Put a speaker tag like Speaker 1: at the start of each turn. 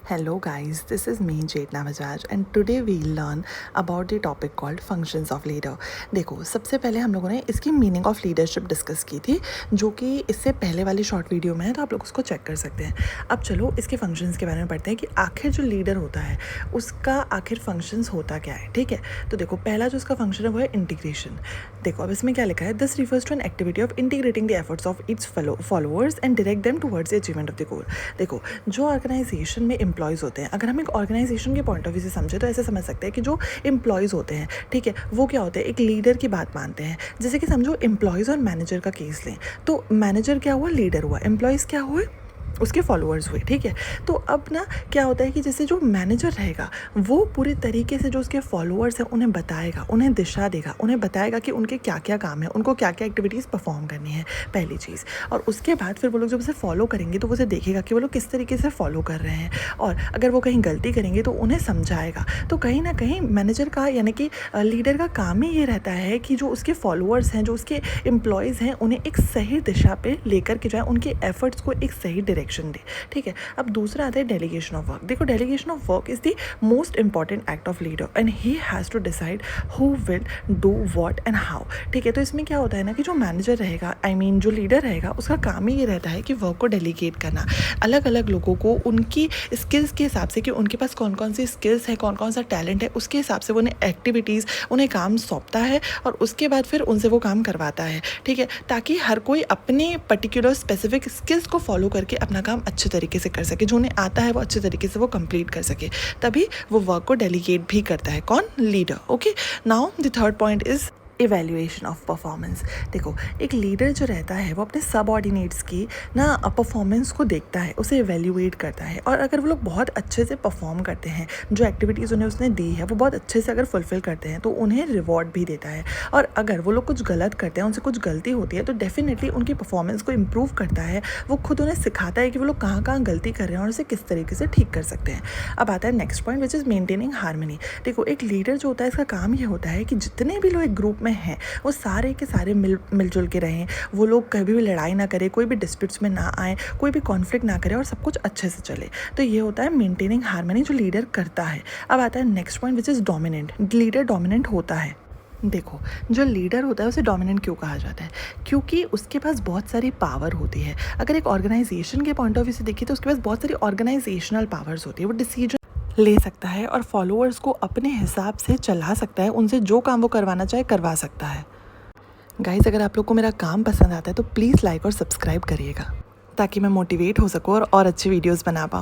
Speaker 1: Hello guys, this is me Jetna Bajaj and today we'll learn about the topic called functions of leader. देखो सबसे पहले हम लोगों ने इसकी मीनिंग ऑफ लीडरशिप डिस्कस की थी जो कि इससे पहले वाली शॉर्ट वीडियो में है, तो आप लोग उसको चेक कर सकते हैं. अब चलो इसके फंक्शंस के बारे में पढ़ते हैं कि आखिर जो लीडर होता है उसका आखिर फंक्शंस होता क्या है. ठीक है, तो देखो पहला जो उसका फंक्शन है वो है इंटीग्रेशन. देखो अब इसमें क्या लिखा है, this refers to an activity of integrating the efforts of its followers and direct them towards the achievement of the goal. देखो जो ऑर्गेनाइजेशन में एम्प्लॉयज़ होते हैं, अगर हम एक ऑर्गेनाइजेशन के पॉइंट ऑफ व्यू से समझे तो ऐसे समझ सकते हैं कि जो एम्प्लॉयज़ होते हैं, ठीक है, वो क्या होते हैं, एक लीडर की बात मानते हैं. जैसे कि समझो एम्प्लॉयज़ और मैनेजर का केस लें, तो मैनेजर क्या हुआ, लीडर हुआ, एम्प्लॉयज़ क्या हुए, उसके फॉलोअर्स हुए. ठीक है, तो अब ना क्या होता है कि जैसे जो मैनेजर रहेगा वो पूरी तरीके से जो उसके फॉलोअर्स हैं उन्हें बताएगा, उन्हें दिशा देगा, उन्हें बताएगा कि उनके क्या क्या काम है, उनको क्या क्या एक्टिविटीज़ परफॉर्म करनी है, पहली चीज़. और उसके बाद फिर वो लोग जब उसे फॉलो करेंगे तो वो उसे देखेगा कि वो लोग किस तरीके से फॉलो कर रहे हैं, और अगर वो कहीं गलती करेंगे तो उन्हें समझाएगा. तो कहीं ना कहीं मैनेजर का यानी कि लीडर का काम ही ये रहता है कि जो उसके फॉलोअर्स हैं, जो उसके एम्प्लॉयज़ हैं, उन्हें एक सही दिशा पे लेकर के जाए, उनके एफर्ट्स को एक सही डायरेक्शन दे. ठीक है, अब दूसरा आता है डेलीगेशन ऑफ वर्क. देखो delegation of work is the most important act of leader and he has to decide who will do what and how. ठीक है, तो इसमें क्या होता है ना कि जो मैनेजर रहेगा, जो लीडर रहेगा, उसका काम ही ये रहता है कि वर्क को डेलीगेट करना अलग अलग लोगों को उनकी स्किल्स के हिसाब से, कि उनके पास कौन कौन सी स्किल्स है, कौन कौन सा टैलेंट है, उसके हिसाब से वो उन्हें एक्टिविटीज़, उन्हें काम सौंपता है और उसके बाद फिर उनसे वो काम करवाता है. ठीक है, ताकि हर कोई अपने पर्टिकुलर स्पेसिफिक स्किल्स को फॉलो करके अपना काम अच्छे तरीके से कर सके, जो उन्हें आता है वो अच्छे तरीके से वो कंप्लीट कर सके, तभी वो वर्क को डेलीगेट भी करता है. कौन, leader. Okay, now the third point is evaluation of performance. देखो एक लीडर जो रहता है वो अपने सबऑर्डिनेट्स की ना परफॉर्मेंस को देखता है, उसे इवेल्युएट करता है, और अगर वो लोग बहुत अच्छे से परफॉर्म करते हैं, जो एक्टिविटीज़ उन्हें उसने दी है वो बहुत अच्छे से अगर फुलफिल करते हैं तो उन्हें रिवॉर्ड भी देता है. और अगर वो लोग कुछ गलत करते हैं, उनसे कुछ गलती होती है, तो डेफिनेटली उनकी परफॉर्मेंस को इम्प्रूव करता है. वो खुद उन्हें सिखाता है कि वो लोग कहाँ कहाँ गलती कर रहे हैं और उसे किस तरीके से ठीक कर सकते हैं. अब आता है next point which is maintaining harmony. देखो एक लीडर जो होता है इसका काम ये होता है कि जितने भी लोग एक ग्रुप में हैं वो सारे के सारे मिलजुल के रहें, वो लोग कभी भी लड़ाई ना करें, कोई भी डिस्प्यूट्स में ना आए, कोई भी कॉन्फ्लिक्ट ना करें और सब कुछ अच्छे से चले. तो ये होता है मेंटेनिंग हार्मनी जो लीडर करता है. अब आता है next point which is dominant. Leader dominant होता है. देखो जो लीडर होता है उसे डोमिनेंट क्यों कहा जाता है, क्योंकि उसके पास बहुत सारी पावर होती है. अगर एक ऑर्गेनाइजेशन के पॉइंट ऑफ व्यू से देखिए तो उसके पास बहुत सारी ऑर्गेनाइजेशनल पावर्स होती है. वो डिसीजन ले सकता है और फॉलोअर्स को अपने हिसाब से चला सकता है, उनसे जो काम वो करवाना चाहे करवा सकता है. गाइस अगर आप लोग को मेरा काम पसंद आता है तो प्लीज़ लाइक और सब्सक्राइब करिएगा ताकि मैं मोटिवेट हो सकूँ और अच्छी वीडियोस बना पाऊँ.